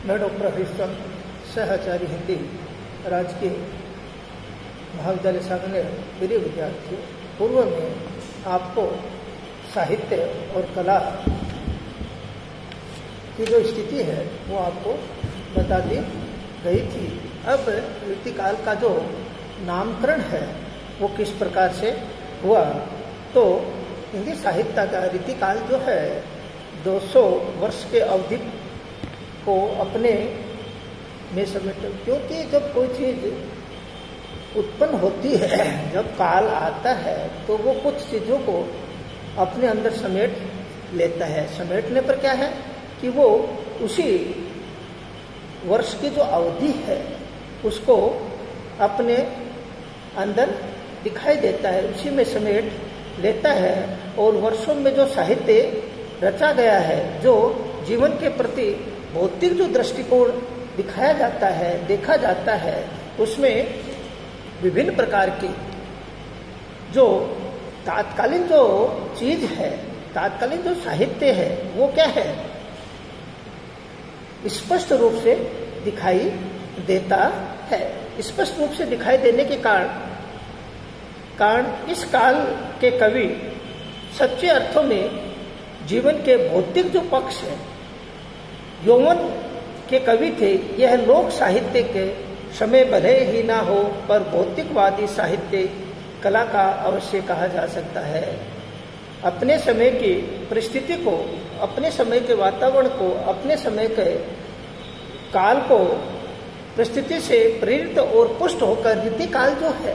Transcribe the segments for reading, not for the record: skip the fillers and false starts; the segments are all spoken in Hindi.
मैं डॉक्टर हरिश्चंद्र, सहआचार्य हिंदी, राजकीय महाविद्यालय सागर प्रिय विद्यार्थी। पूर्व में आपको साहित्य और कला की जो स्थिति है वो आपको बता दी गई थी। अब रीतिकाल का जो नामकरण है वो किस प्रकार से हुआ, तो हिंदी साहित्य का रीतिकाल जो है 200 वर्ष के अवधि को अपने में समेट, क्योंकि जब कोई चीज उत्पन्न होती है, जब काल आता है तो वो कुछ चीजों को अपने अंदर समेट लेता है। समेटने पर क्या है कि वो उसी वर्ष की जो अवधि है उसको अपने अंदर दिखाई देता है, उसी में समेट लेता है। और वर्षों में जो साहित्य रचा गया है, जो जीवन के प्रति भौतिक जो दृष्टिकोण दिखाया जाता है, देखा जाता है, उसमें विभिन्न प्रकार की जो तात्कालीन जो चीज है, तात्कालीन जो साहित्य है वो क्या है, स्पष्ट रूप से दिखाई देता है। स्पष्ट रूप से दिखाई देने के कारण इस काल के कवि सच्चे अर्थों में जीवन के भौतिक जो पक्ष है, यौवन के कवि थे। यह लोक साहित्य के समय भले ही ना हो, पर भौतिकवादी साहित्य कला का अवश्य कहा जा सकता है। अपने समय की परिस्थिति को, अपने समय के वातावरण को, अपने समय के काल को परिस्थिति से प्रेरित और पुष्ट होकर रीतिकाल जो है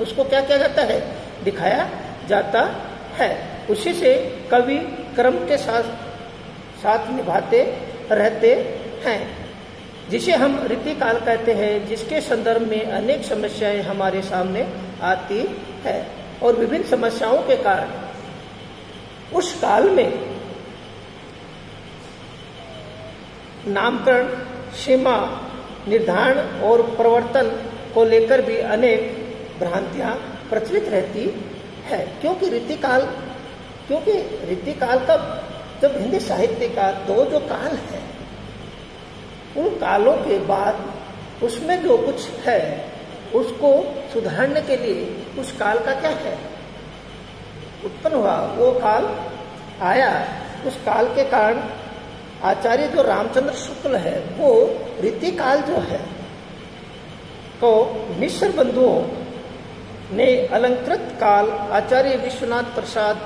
उसको क्या किया जाता है, दिखाया जाता है। उसी से कवि क्रम के साथ निभाते रहते हैं, जिसे हम रीतिकाल कहते हैं, जिसके संदर्भ में अनेक समस्याएं हमारे सामने आती है। और विभिन्न समस्याओं के कारण उस काल में नामकरण, सीमा निर्धारण और प्रवर्तन को लेकर भी अनेक भ्रांतियां प्रचलित रहती है। क्योंकि रीतिकाल का जब हिंदी साहित्य का दो जो काल है, उन कालों के बाद उसमें जो कुछ है उसको सुधारने के लिए उस काल का क्या है, उत्पन्न हुआ, वो काल आया। उस काल के कारण आचार्य जो रामचंद्र शुक्ल है वो रीतिकाल जो है को मिश्र बंधुओं ने अलंकृत काल, आचार्य विश्वनाथ प्रसाद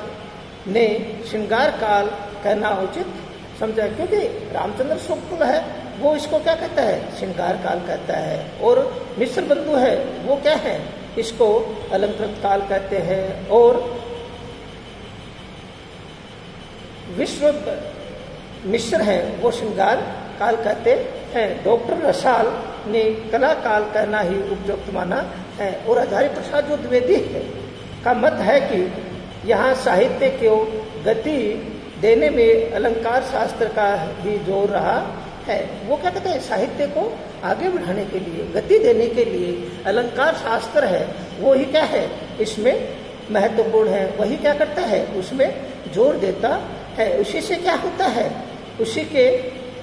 ने श्रृंगार काल कहना उचित समझा। क्योंकि रामचंद्र शुक्ल है वो इसको क्या कहता है, श्रृंगार काल कहता है, और मिश्र बंधु है वो क्या है, इसको अलंकृत काल कहते हैं। और विश्व मिश्र है वो श्रृंगार काल कहते हैं। डॉक्टर रसाल ने कला काल कहना ही उपयुक्त माना है। और आचार्य प्रसाद जो द्विवेदी है का मत है कि यहाँ साहित्य को गति देने में अलंकार शास्त्र का ही जोर रहा है। वो क्या कहते हैं, साहित्य को आगे बढ़ाने के लिए, गति देने के लिए अलंकार शास्त्र है वो ही क्या है, इसमें महत्वपूर्ण है। वही क्या करता है, उसमें जोर देता है। उसी से क्या होता है, उसी के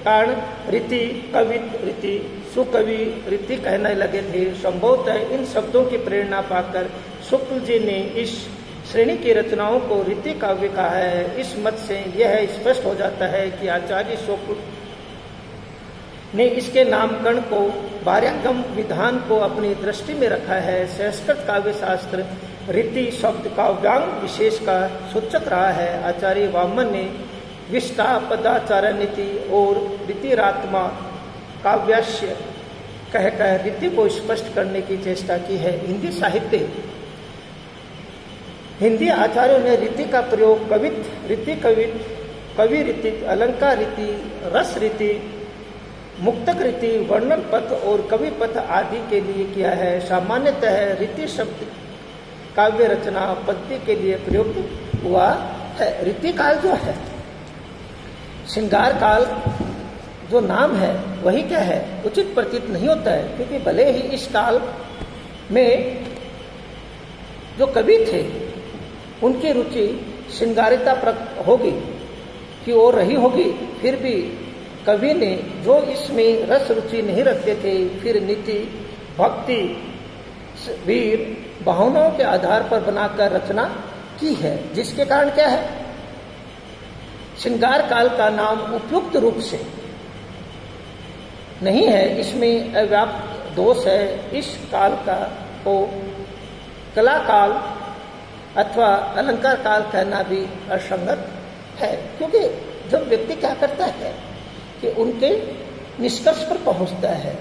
कारण रीति, कवित, रीति, सुकवि, रीति कहने लगे थे। संभवतः इन शब्दों की प्रेरणा पाकर शुक्ल जी ने इस श्रेणी की रचनाओं को रीति काव्य कहा है। इस मत से यह स्पष्ट हो जाता है कि आचार्य शुक्ल ने इसके नामकरण को, वार्यागम विधान को अपनी दृष्टि में रखा है। संस्कृत काव्य शास्त्र रीति शब्द काव्यांग विशेष का सूचक रहा है। आचार्य वामन ने विष्टा, पदाचार नीति और रीतिरात्मा काव्यास्य कहकर रीति को स्पष्ट करने की चेष्टा की है। हिंदी साहित्य, हिंदी आचार्यों ने रीति का प्रयोग कवित रीति, कवि रीति, अलंकार रीति, रस रीति, मुक्तक रीति, वर्णन पथ और कवि पथ आदि के लिए किया है। सामान्यतः रीति शब्द काव्य रचना पद्धति के लिए प्रयुक्त हुआ है। रीतिकाल जो है, श्रृंगार काल जो नाम है वही क्या है, उचित प्रतीत नहीं होता है। क्योंकि भले ही इस काल में जो कवि थे उनकी रुचि श्रृंगारिता होगी कि और रही होगी, फिर भी कवि ने जो इसमें रस रुचि नहीं रखते थे, फिर नीति, भक्ति, वीर भावनाओं के आधार पर बनाकर रचना की है, जिसके कारण क्या है, श्रृंगार काल का नाम उपयुक्त रूप से नहीं है, इसमें अव्याप्त दोष है। इस काल का को कला काल अथवा अलंकार काल कहना भी असंगत है, क्योंकि जब व्यक्ति क्या करता है कि उनके निष्कर्ष पर पहुंचता है,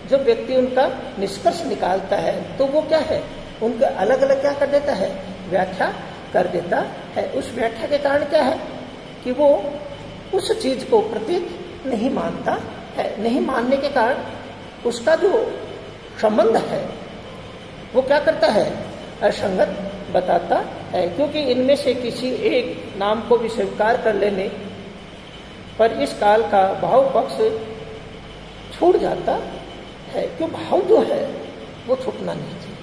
जब व्यक्ति उनका निष्कर्ष निकालता है तो वो क्या है, उनका अलग अलग क्या कर देता है, व्याख्या कर देता है। उस व्याख्या के कारण क्या है कि वो उस चीज को प्रतीक नहीं मानता है। नहीं मानने के कारण उसका जो संबंध है वो क्या करता है, असंगत बताता है, क्योंकि इनमें से किसी एक नाम को भी स्वीकार कर लेने पर इस काल का भाव पक्ष छूट जाता है, क्यों भाव जो है वो छूटना नहीं चाहिए।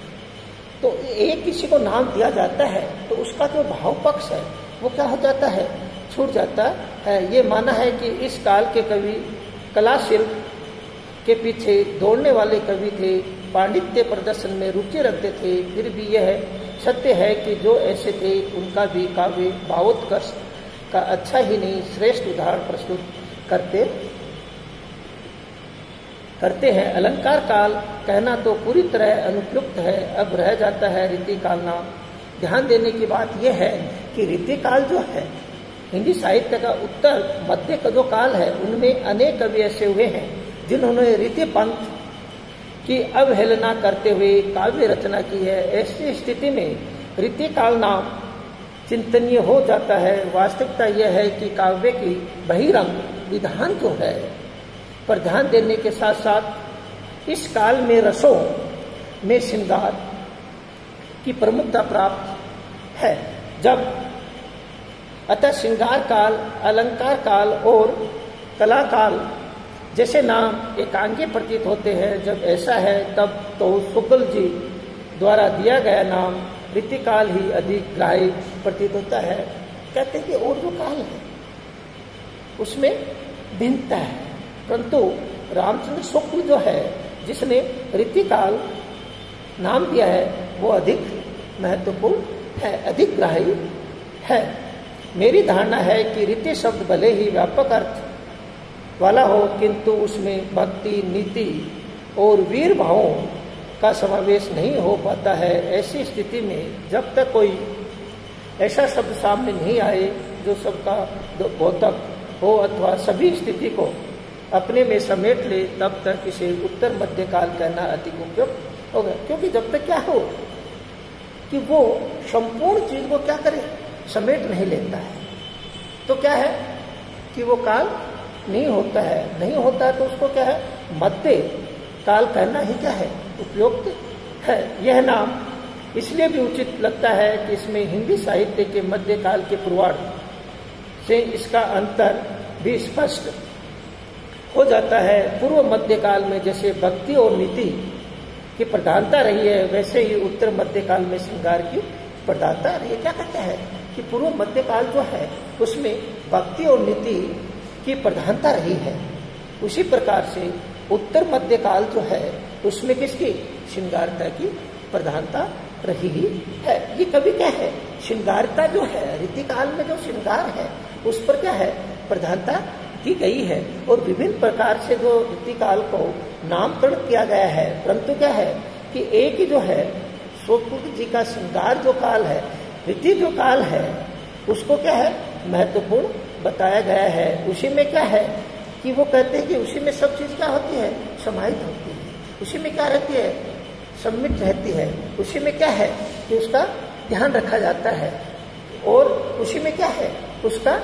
तो एक किसी को नाम दिया जाता है तो उसका जो भाव पक्ष है वो क्या हो जाता है, छूट जाता है। ये माना है कि इस काल के कवि कला शिल्प के पीछे दौड़ने वाले कवि थे, पांडित्य प्रदर्शन में रुचि रखते थे। फिर भी यह सत्य है कि जो ऐसे थे उनका भी काव्य भावोत्कर्ष का अच्छा ही नहीं श्रेष्ठ उदाहरण प्रस्तुत करते हैं। अलंकार काल कहना तो पूरी तरह अनुपयुक्त है। अब रह जाता है रीति काल नाम। ध्यान देने की बात यह है कि रीति काल जो है हिंदी साहित्य का उत्तर मध्य का जो काल है उनमें अनेक कवि ऐसे हुए हैं जिन्होंने रीति पंथ की अवहेलना करते हुए काव्य रचना की है। ऐसी स्थिति में रीति काल नाम चिंतनीय हो जाता है। वास्तविकता यह है कि काव्य की बहिरंग विधान जो है पर ध्यान देने के साथ साथ इस काल में रसों में श्रृंगार की प्रमुखता प्राप्त है। जब अतः श्रृंगार काल, अलंकार काल और कला काल जैसे नाम एकांगी प्रतीत होते हैं। जब ऐसा है तब तो शुक्ल जी द्वारा दिया गया नाम रीति काल ही अधिक ग्राह्य प्रतीत होता है। कहते हैं कि और जो काल है उसमें भिन्नता है, परंतु रामचंद्र शुक्ल जो है जिसने रीति काल नाम दिया है वो अधिक महत्वपूर्ण है, अधिक ग्राह्य है। मेरी धारणा है कि रीति शब्द भले ही व्यापक अर्थ वाला हो, किंतु उसमें भक्ति, नीति और वीर भावों का समावेश नहीं हो पाता है। ऐसी स्थिति में जब तक कोई ऐसा शब्द सामने नहीं आए जो सबका बोधक हो अथवा सभी स्थिति को अपने में समेट ले, तब तक इसे उत्तर मध्य काल कहना अधिक उपयुक्त होगा। क्योंकि जब तक क्या हो कि वो संपूर्ण चीज को क्या करे, समेट नहीं लेता है, तो क्या है कि वो काल नहीं होता है। नहीं होता है तो उसको क्या है, मध्य काल कहना ही क्या है, उपयुक्त है। यह नाम इसलिए भी उचित लगता है कि इसमें हिंदी साहित्य के मध्य काल के पूर्वार्ध से इसका अंतर भी स्पष्ट हो जाता है। पूर्व मध्य काल में जैसे भक्ति और नीति की प्रधानता रही है, वैसे ही उत्तर मध्य काल में श्रृंगार की प्रधानता रही है। क्या कहते हैं कि पूर्व मध्य काल जो है उसमें भक्ति और नीति की प्रधानता रही है, उसी प्रकार से उत्तर मध्य काल जो है उसमें किसकी, श्रृंगारता की प्रधानता रही है। ये कभी क्या है, श्रृंगारता जो है रीति काल में जो श्रृंगार है उस पर क्या है, प्रधानता दी गई है। और विभिन्न प्रकार से जो रीति काल को नामकरण किया गया है, परंतु क्या है कि एक ही जो है शुक्ल जी का श्रृंगार जो काल है, रीति जो काल है उसको क्या है, महत्वपूर्ण बताया गया है। उसी में क्या है कि वो कहते हैं कि उसी में सब चीज क्या होती है, समाहित होती है। उसी में क्या रहती है, सम्मिलित रहती है। उसी में क्या है कि उसका ध्यान रखा जाता है और उसी में क्या है, उसका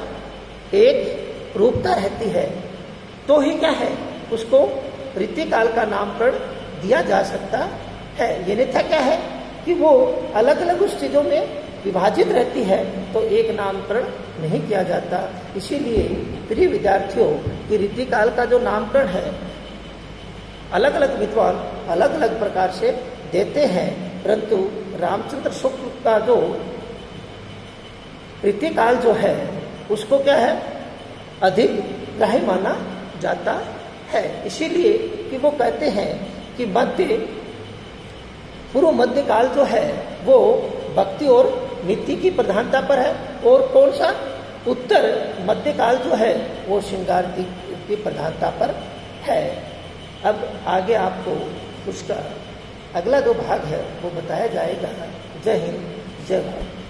एक रूपता रहती है। तो ही क्या है, उसको रीति काल का नामकरण दिया जा सकता है। ये नहीं क्या है कि वो अलग अलग उस चीजों में विभाजित रहती है तो एक नामकरण नहीं किया जाता। इसीलिए प्रिय विद्यार्थियों की रीति काल का जो नामकरण है अलग अलग विद्वान अलग अलग प्रकार से देते हैं, परंतु रामचंद्र शुक्ल का जो रीति काल जो है उसको क्या है, अधिक ग्राह्य माना जाता है। इसीलिए कि वो कहते हैं कि पूर्व मध्य काल जो है वो भक्ति और नीति की प्रधानता पर है, और कौन सा उत्तर मध्य काल जो है वो श्रृंगार की प्रधानता पर है। अब आगे आपको उसका अगला जो भाग है वो बताया जाएगा। जय हिंद, जय भारत।